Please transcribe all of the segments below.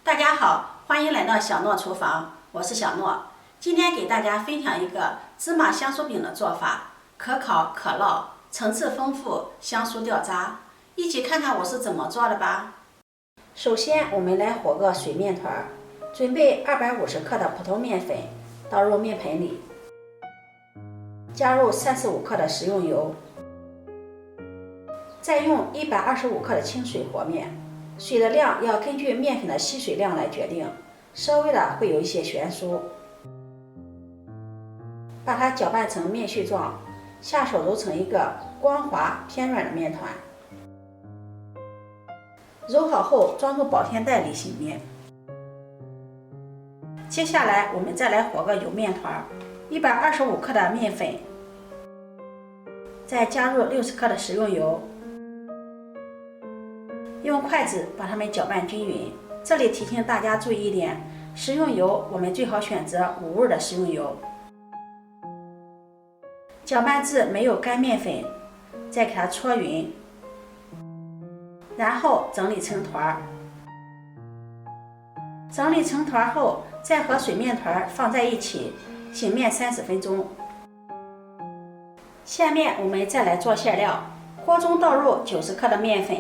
大家好，欢迎来到小诺厨房，我是小诺。今天给大家分享一个芝麻香酥饼的做法，可烤可烙，层次丰富，香酥掉渣。一起看看我是怎么做的吧。首先，我们来和个水面团，准备250克的普通面粉，倒入面盆里，加入35克的食用油，再用125克的清水和面。水的量要根据面粉的吸水量来决定，稍微的会有一些悬殊。把它搅拌成面絮状，下手揉成一个光滑偏软的面团。揉好后装入保鲜袋里醒面。接下来我们再来和个油面团，125克的面粉，再加入60克的食用油。用筷子把它们搅拌均匀。这里提醒大家注意一点，食用油我们最好选择无味的食用油。搅拌至没有干面粉，再给它搓匀，然后整理成团。整理成团后，再和水面团放在一起，醒面30分钟。下面我们再来做馅料。锅中倒入90克的面粉，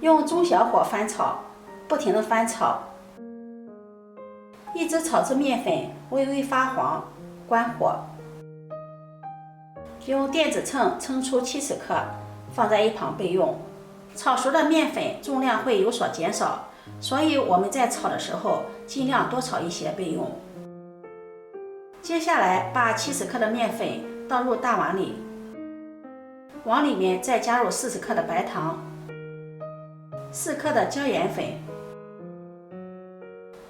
用中小火翻炒，不停地翻炒，一直炒至面粉微微发黄，关火。用电子秤称出70克，放在一旁备用。炒熟的面粉重量会有所减少，所以我们在炒的时候尽量多炒一些备用。接下来把70克的面粉倒入大碗里，往里面再加入40克的白糖、4克的椒盐粉、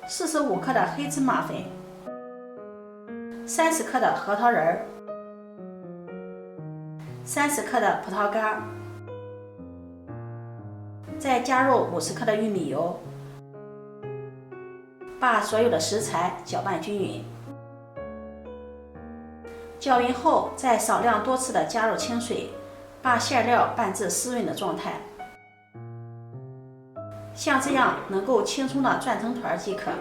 45克的黑芝麻粉、30克的核桃仁、30克的葡萄干，再加入50克的玉米油，把所有的食材搅拌均匀。搅匀后，再少量多次的加入清水，把馅料拌至湿润的状态。像这样能够轻松的转成团即可。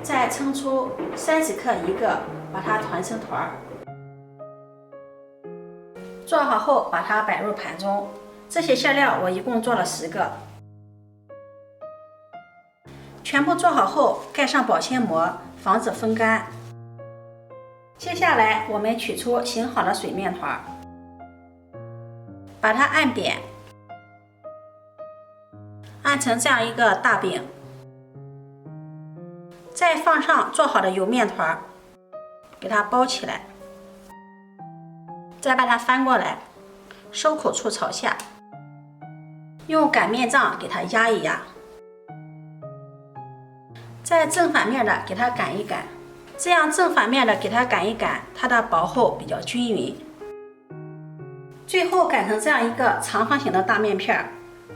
再称出30克一个，把它团成团。做好后把它摆入盘中。这些馅料我一共做了10个。全部做好后盖上保鲜膜，防止风干。接下来我们取出醒好的水面团，把它按扁，按成这样一个大饼，再放上做好的油面团，给它包起来，再把它翻过来，收口处朝下，用擀面杖给它压一压，再正反面的给它擀一擀，这样正反面的给它擀一擀，它的薄厚比较均匀。最后擀成这样一个长方形的大面片，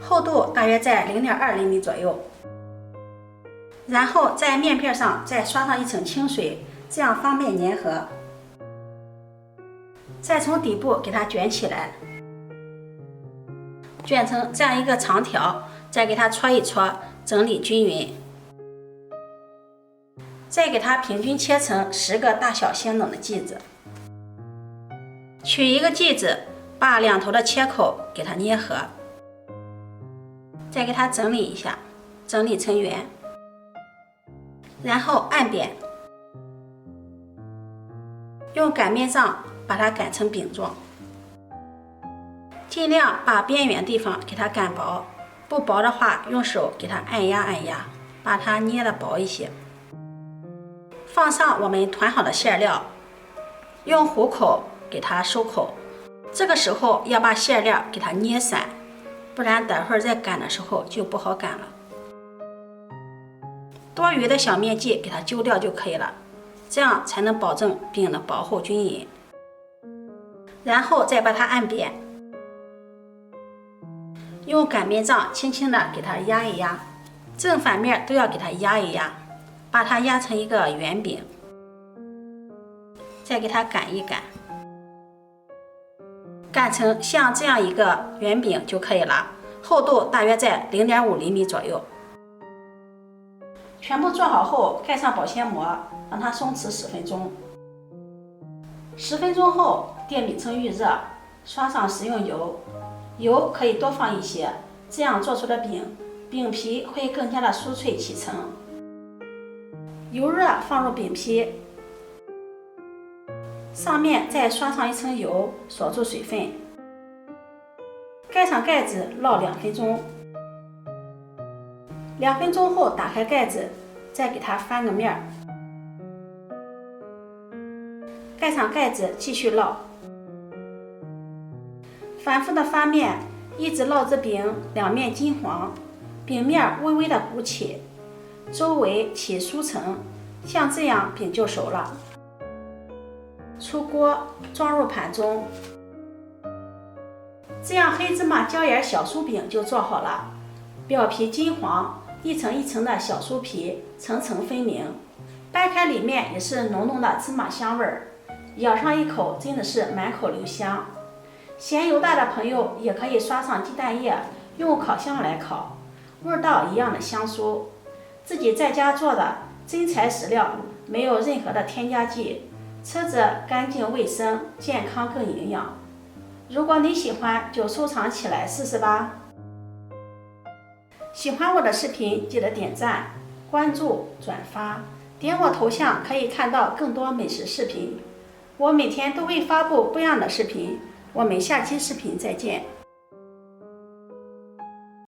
厚度大约在0.2厘米左右。然后在面片上再刷上一层清水，这样方便粘合。再从底部给它卷起来，卷成这样一个长条，再给它搓一搓，整理均匀。再给它平均切成10个大小相等的剂子。取一个剂子，把两头的切口给它捏合，再给它整理一下，整理成圆，然后按扁，用擀面杖把它擀成饼状，尽量把边缘地方给它擀薄，不薄的话用手给它按压按压，把它捏得薄一些。放上我们团好的馅料，用虎口给它收口。这个时候要把馅料给它捏散，不然等会儿在擀的时候就不好擀了。多余的小面剂给它揪掉就可以了，这样才能保证饼的薄厚均匀。然后再把它按扁，用擀面杖轻轻的给它压一压，正反面都要给它压一压，把它压成一个圆饼，再给它擀一擀，擀成像这样一个圆饼就可以了。厚度大约在0.5厘米左右。全部做好后，盖上保鲜膜，让它松弛10分钟。10分钟后，电饼铛预热，刷上食用油，油可以多放一些，这样做出的饼皮会更加的酥脆起层。油热放入饼皮，上面再刷上一层油，锁住水分，盖上盖子烙2分钟。2分钟后打开盖子，再给它翻个面，盖上盖子继续烙，反复的翻面，一直烙至饼两面金黄，饼面微微的鼓起，周围起酥层，像这样饼就熟了。出锅装入盘中，这样黑芝麻椒盐小酥饼就做好了。表皮金黄，一层一层的小酥皮，层层分明，掰开里面也是浓浓的芝麻香味儿，咬上一口真的是满口留香。嫌油大的朋友也可以刷上鸡蛋液，用烤箱来烤，味道一样的香酥。自己在家做的真材实料，没有任何的添加剂，吃着干净卫生，健康更营养。如果你喜欢，就收藏起来试试吧。喜欢我的视频，记得点赞、关注、转发，点我头像可以看到更多美食视频。我每天都会发布不一样的视频，我们下期视频再见。